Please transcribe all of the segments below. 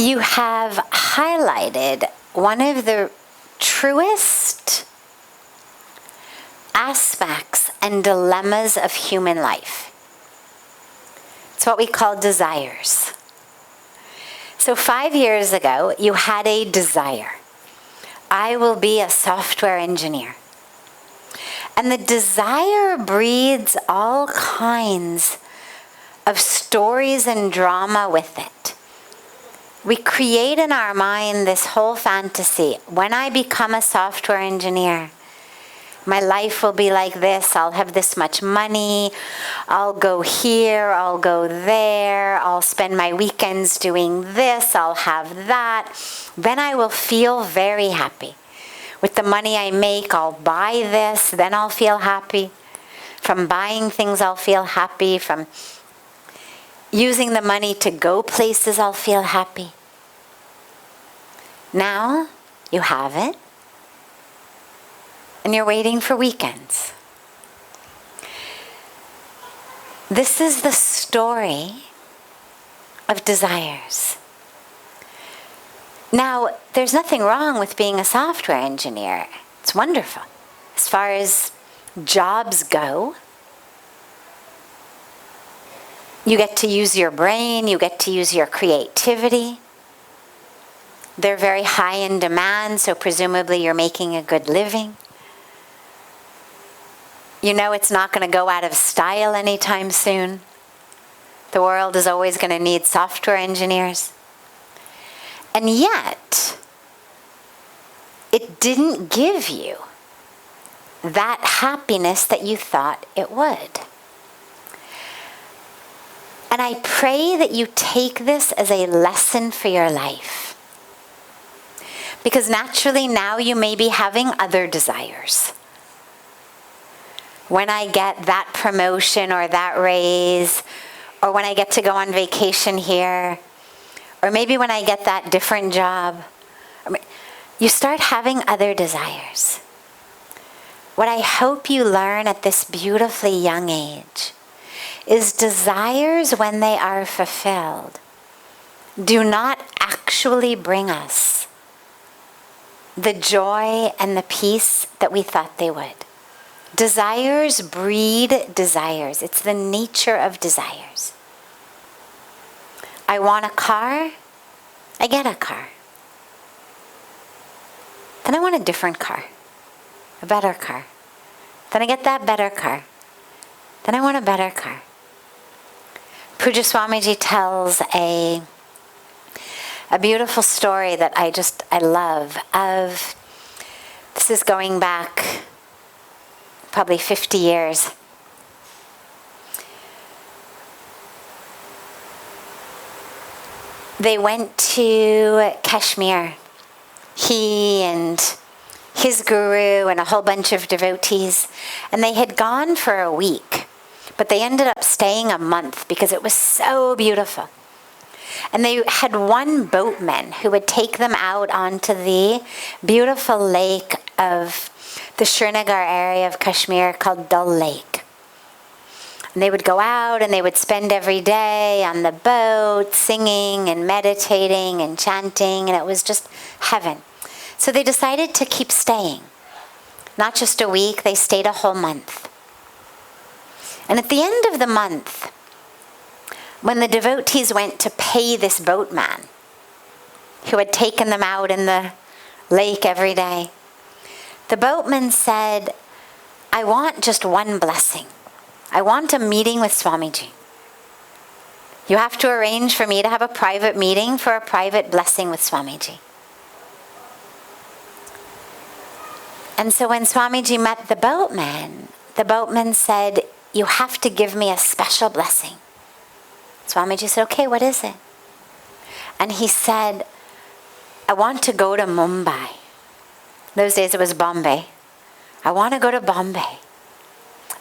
you have highlighted one of the truest aspects and dilemmas of human life. It's what we call desires. So 5 years ago, you had a desire. I will be a software engineer. And the desire breeds all kinds of stories and drama with it. We create in our mind this whole fantasy. When I become a software engineer, my life will be like this. I'll have this much money. I'll go here. I'll go there. I'll spend my weekends doing this. I'll have that. Then I will feel very happy. With the money I make, I'll buy this. Then I'll feel happy. From buying things, I'll feel happy. From using the money to go places, I'll feel happy. Now you have it. And you're waiting for weekends. This is the story of desires. Now, there's nothing wrong with being a software engineer. It's wonderful. As far as jobs go, you get to use your brain, you get to use your creativity. They're very high in demand, so presumably you're making a good living. You know it's not going to go out of style anytime soon. The world is always going to need software engineers. And yet, it didn't give you that happiness that you thought it would. And I pray that you take this as a lesson for your life. Because naturally now you may be having other desires. When I get that promotion or that raise, or when I get to go on vacation here, or maybe when I get that different job, you start having other desires. What I hope you learn at this beautifully young age is desires, when they are fulfilled, do not actually bring us the joy and the peace that we thought they would. Desires breed desires. It's the nature of desires. I want a car, I get a car. Then I want a different car, a better car. Then I get that better car. Then I want a better car. Pujya Swamiji tells a beautiful story that I love of, this is going back probably 50 years. They went to Kashmir. He and his guru and a whole bunch of devotees. And they had gone for a week. But they ended up staying a month because it was so beautiful. And they had one boatman who would take them out onto the beautiful lake of the Srinagar area of Kashmir called Dal Lake. And they would go out and they would spend every day on the boat singing and meditating and chanting, and it was just heaven. So they decided to keep staying. Not just a week, they stayed a whole month. And at the end of the month, when the devotees went to pay this boatman who had taken them out in the lake every day, the boatman said, I want just one blessing. I want a meeting with Swamiji. You have to arrange for me to have a private meeting for a private blessing with Swamiji. And so when Swamiji met the boatman said, you have to give me a special blessing. Swamiji said, okay, what is it? And he said, I want to go to Mumbai. Those days it was Bombay. I want to go to Bombay.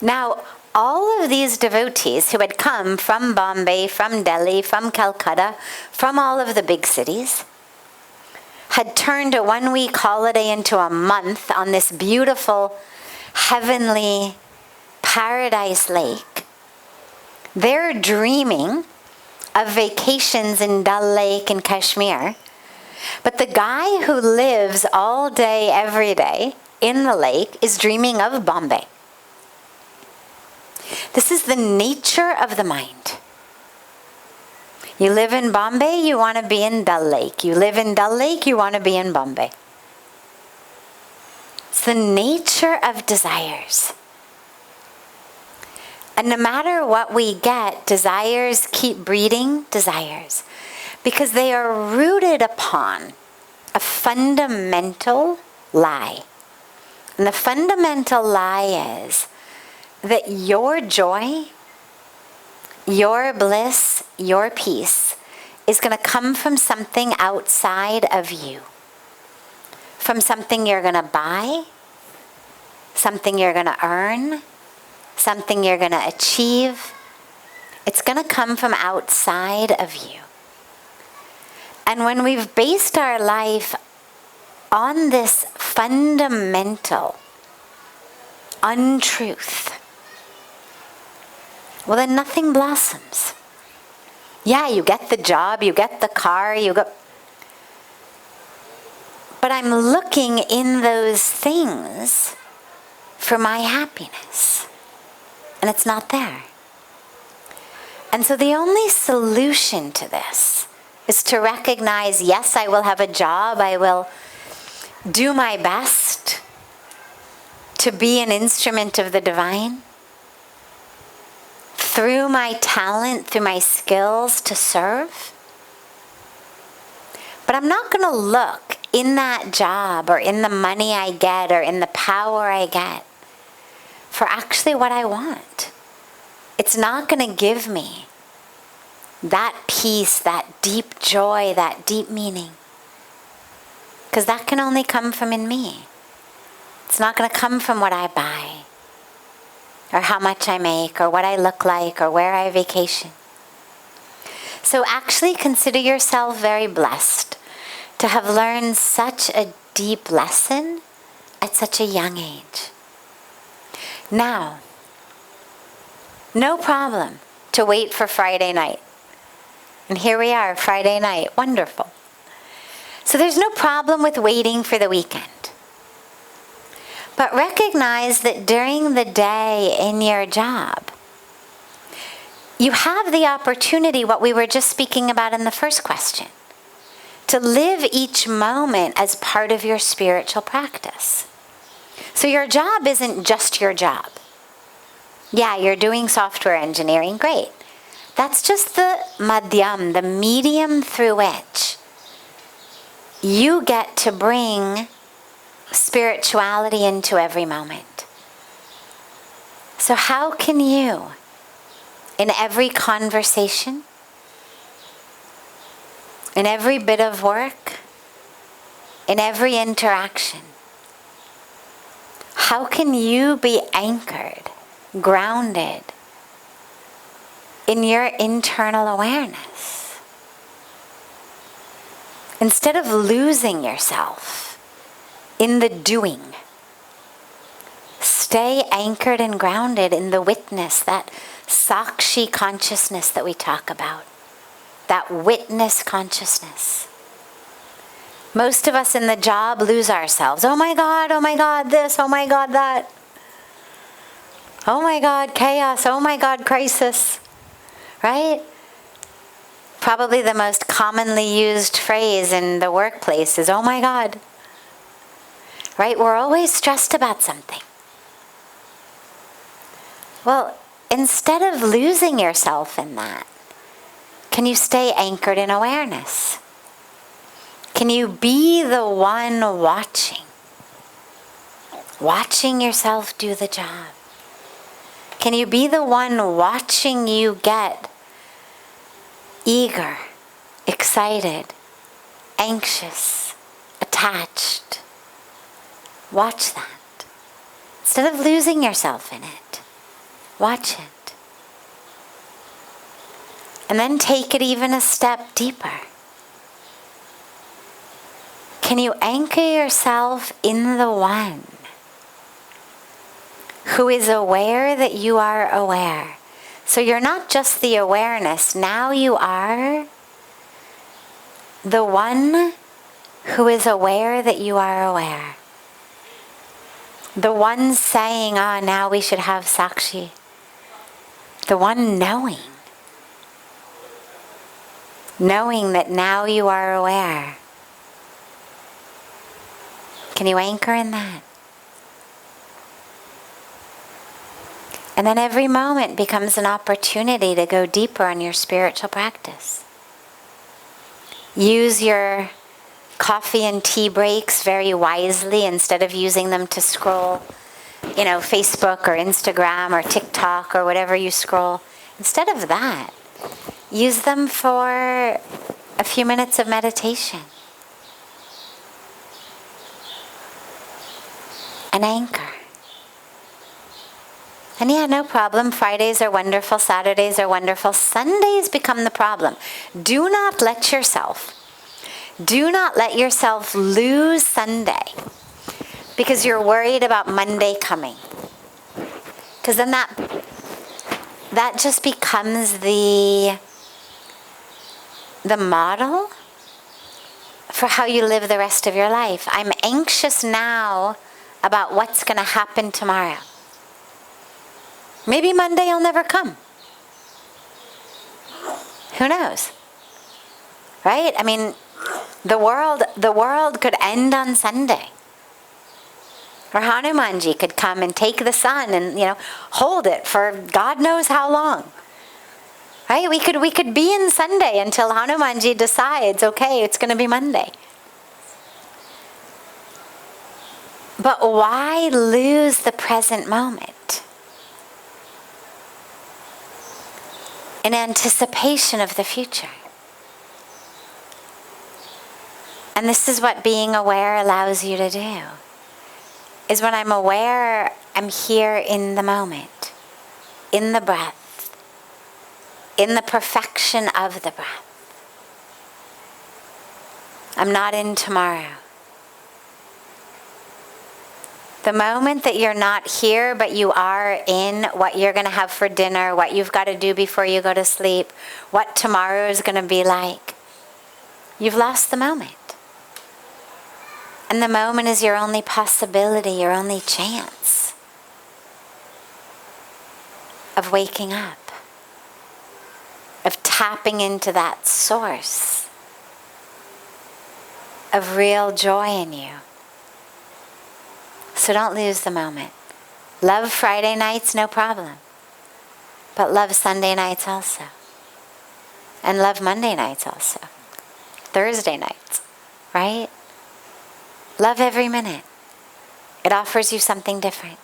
Now, all of these devotees who had come from Bombay, from Delhi, from Calcutta, from all of the big cities, had turned a one-week holiday into a month on this beautiful, heavenly paradise lake. They're dreaming of vacations in Dal Lake in Kashmir. But the guy who lives all day, every day in the lake is dreaming of Bombay. This is the nature of the mind. You live in Bombay, you want to be in Dal Lake. You live in Dal Lake, you want to be in Bombay. It's the nature of desires. And no matter what we get, desires keep breeding desires because they are rooted upon a fundamental lie. And the fundamental lie is that your joy, your bliss, your peace is going to come from something outside of you. From something you're going to buy, something you're going to earn, something you're going to achieve. It's going to come from outside of you. And when we've based our life on this fundamental untruth, well, then nothing blossoms. Yeah, you get the job, you get the car, you go. But I'm looking in those things for my happiness. And it's not there. And so the only solution to this is to recognize, yes, I will have a job. I will do my best to be an instrument of the divine. Through my talent, through my skills to serve. But I'm not going to look in that job or in the money I get or in the power I get for actually what I want. It's not going to give me that peace, that deep joy, that deep meaning. Because that can only come from in me. It's not going to come from what I buy, or how much I make, or what I look like, or where I vacation. So actually consider yourself very blessed to have learned such a deep lesson at such a young age. Now, no problem to wait for Friday night. And here we are, Friday night. Wonderful. So there's no problem with waiting for the weekend. But recognize that during the day in your job, you have the opportunity, what we were just speaking about in the first question, to live each moment as part of your spiritual practice. So your job isn't just your job. Yeah, you're doing software engineering, great. That's just the madhyam, the medium through which you get to bring spirituality into every moment. So how can you, in every conversation, in every bit of work, in every interaction, how can you be anchored, grounded in your internal awareness? Instead of losing yourself in the doing, stay anchored and grounded in the witness, that sakshi consciousness that we talk about, that witness consciousness. Most of us in the job lose ourselves. Oh my God, this, oh my God, that. Oh my God, chaos, oh my God, crisis. Right? Probably the most commonly used phrase in the workplace is, oh my God. Right? We're always stressed about something. Well, instead of losing yourself in that, can you stay anchored in awareness? Can you be the one watching yourself do the job? Can you be the one watching you get eager, excited, anxious, attached? Watch that. Instead of losing yourself in it, watch it. And then take it even a step deeper. Can you anchor yourself in the one who is aware that you are aware? So you're not just the awareness. Now you are the one who is aware that you are aware. The one saying, now we should have Sakshi. The one knowing. Knowing that now you are aware. Can you anchor in that? And then every moment becomes an opportunity to go deeper on your spiritual practice. Use your coffee and tea breaks very wisely instead of using them to scroll, Facebook or Instagram or TikTok or whatever you scroll. Instead of that, use them for a few minutes of meditation. An anchor. And no problem. Fridays are wonderful. Saturdays are wonderful. Sundays become the problem. Do not let yourself lose Sunday because you're worried about Monday coming. Because then that just becomes the model for how you live the rest of your life. I'm anxious now about what's going to happen tomorrow. Maybe Monday will never come. Who knows? Right? I mean, the world could end on Sunday. Or Hanumanji could come and take the sun and, hold it for God knows how long. Right? We could be in Sunday until Hanumanji decides, okay, it's going to be Monday. But why lose the present moment in anticipation of the future? And this is what being aware allows you to do. Is when I'm aware, I'm here in the moment, in the breath, in the perfection of the breath. I'm not in tomorrow. The moment that you're not here, but you are in what you're going to have for dinner, what you've got to do before you go to sleep, what tomorrow is going to be like, you've lost the moment. And the moment is your only possibility, your only chance of waking up, of tapping into that source of real joy in you. So don't lose the moment. Love Friday nights, no problem. But love Sunday nights also. And love Monday nights also. Thursday nights, right? Love every minute. It offers you something different.